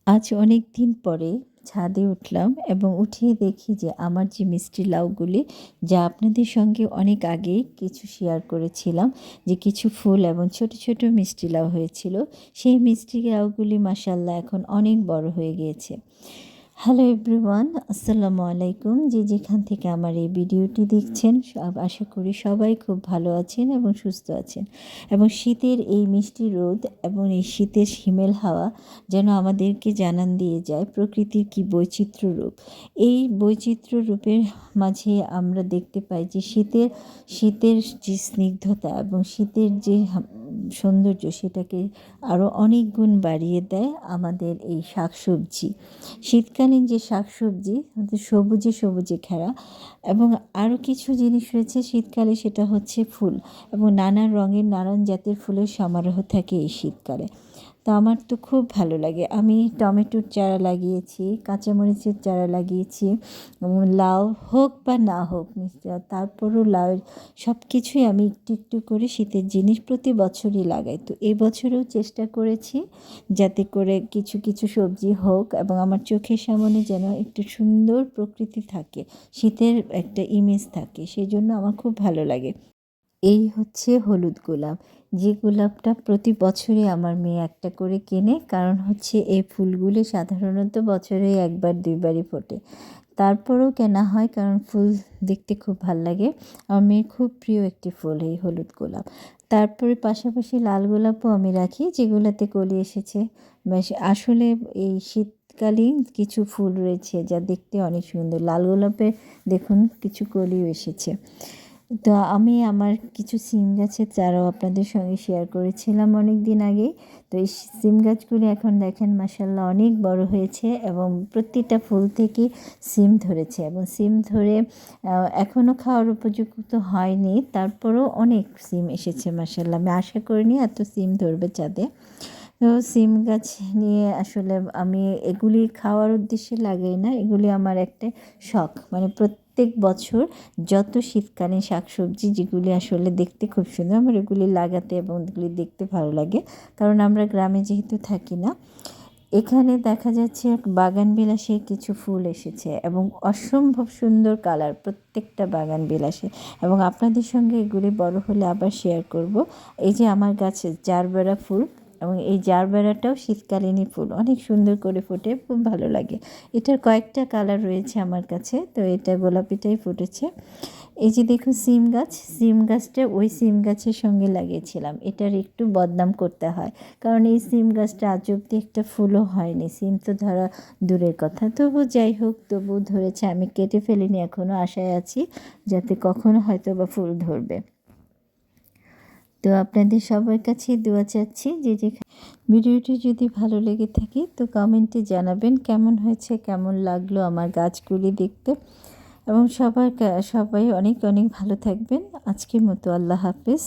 আজ অনেক দিন পরে ছাদে উঠলাম এবং উঠে দেখি যে আমার যে মিষ্টি লাউগুলি, যা আপনাদের সঙ্গে অনেক আগেই কিছু শেয়ার করেছিলাম, যে কিছু ফুল এবং ছোট ছোট মিষ্টি লাউ হয়েছিল, সেই মিষ্টি লাউগুলি মাশাআল্লাহ এখন অনেক বড় হয়ে গিয়েছে। হ্যালো এভরিওয়ান, আসসালামু আলাইকুম। যে যেখান থেকে আমার এই ভিডিওটি দেখছেন, আশা করি সবাই খুব ভালো আছেন এবং সুস্থ আছেন। এবং শীতের এই মিষ্টি রোদ এবং এই শীতের হিমেল হাওয়া যেন আমাদেরকে জানান দিয়ে যায় প্রকৃতির কি বৈচিত্র্য রূপ। এই বৈচিত্র্য রূপের মাঝে আমরা দেখতে পাই যে শীতের যে স্নিগ্ধতা এবং শীতের যে সৌন্দর্য, সেটাকে আরও অনেক গুণ বাড়িয়ে দেয় আমাদের এই শাকসবজি। শীতকালীন যে শাকসবজি সবুজে সবুজে ঘেরা, এবং আরও কিছু জিনিস রয়েছে শীতকালে, সেটা হচ্ছে ফুল, এবং নানান রঙের নানান জাতের ফুলের সমারোহ থাকে এই শীতকালে। তো আমার তো খুব ভালো লাগে। আমি টমেটোর চারা লাগিয়েছি, কাঁচামরিচের চারা লাগিয়েছি, লাউ হোক বা না হোক তারপরও লাউয়ের সব কিছুই আমি একটু একটু করে শীতের জিনিস প্রতি বছরই লাগাই। তো এই বছরেও চেষ্টা করেছি যাতে করে কিছু কিছু সবজি হোক এবং আমার চোখের সামনে যেন একটু সুন্দর প্রকৃতি থাকে, শীতের একটা ইমেজ থাকে, সেই জন্য আমার খুব ভালো লাগে। এই হচ্ছে হলুদ গোলাপ, যে গোলাপটা প্রতি বছরই আমার মেয়ে একটা করে কেনে, কারণ হচ্ছে এই ফুলগুলি সাধারণত বছরে একবার দুইবারই ফোটে। তারপরেও কেনা হয় কারণ ফুল দেখতে খুব ভাল লাগে। আমার মেয়ের খুব প্রিয় একটি ফুল এই হলুদ গোলাপ। তারপরে পাশাপাশি লাল গোলাপও আমি রাখি, যেগুলোতে কলি এসেছে। বেশ আসলে এই শীতকালীন কিছু ফুল রয়েছে যা দেখতে অনেক সুন্দর। লাল গোলাপে দেখুন কিছু কলিও এসেছে। তো আমি আমার কিছু সিম গাছের চারাও আপনাদের সঙ্গে শেয়ার করেছিলাম অনেক দিন আগে। তো এই সিম গাছগুলি এখন দেখেন মাশাআল্লাহ অনেক বড় হয়েছে এবং প্রতিটা ফুল থেকে সিম ধরেছে, এবং সিম ধরে এখনও খাওয়ার উপযুক্ত হয়নি, তারপরেও অনেক সিম এসেছে মাশাআল্লাহ। আমি আশা করিনি এত সিম ধরবে চাঁদে। তো সিম গাছ নিয়ে আসলে আমি এগুলি খাওয়ার উদ্দেশ্যে লাগাই না, এগুলি আমার একটা শখ। মানে প্রত্যেক বছর যত শীতকালীন শাকসবজি যেগুলি আসলে দেখতে খুব সুন্দর, আমার এগুলি লাগাতে এবং এগুলি দেখতে ভালো লাগে। কারণ আমরা গ্রামে যেহেতু থাকি না, এখানে দেখা যাচ্ছে বাগান বিলাসে কিছু ফুল এসেছে এবং অসম্ভব সুন্দর কালার প্রত্যেকটা বাগান বিলাসে, এবং আপনাদের সঙ্গে এগুলি বড় হলে আবার শেয়ার করব। এই যে আমার গাছে জারবেরা ফুল, এবং এই জারবেরাটাও শীতকালীনই ফুল, অনেক সুন্দর করে ফোটে, খুব ভালো লাগে। এটার কয়েকটা কালার রয়েছে আমার কাছে, তো এটা গোলাপিটাই ফুটেছে। এই যে দেখুন সিম গাছটা ওই সিম গাছের সঙ্গে লাগিয়েছিলাম, এটার একটু বদনাম করতে হয়, কারণ এই সিম গাছটা আজ অব্দি একটা ফুলও হয়নি, সিম তো ধরা দূরের কথা। তবু যাই হোক, তবু ধরেছে, আমি কেটে ফেলিনি, এখনও আশায় আছি যাতে কখনো হয়তো বা ফুল ধরবে। তো আপনাদের সবার কাছে দোয়া চাচ্ছি, যে ভিডিওটি যদি ভালো লেগে থাকে তো কমেন্টে জানাবেন কেমন হয়েছে, কেমন লাগলো আমার গাছগুলি দেখতে। এবং সবাই অনেক অনেক ভালো থাকবেন। আজকের মতো আল্লাহ হাফেজ।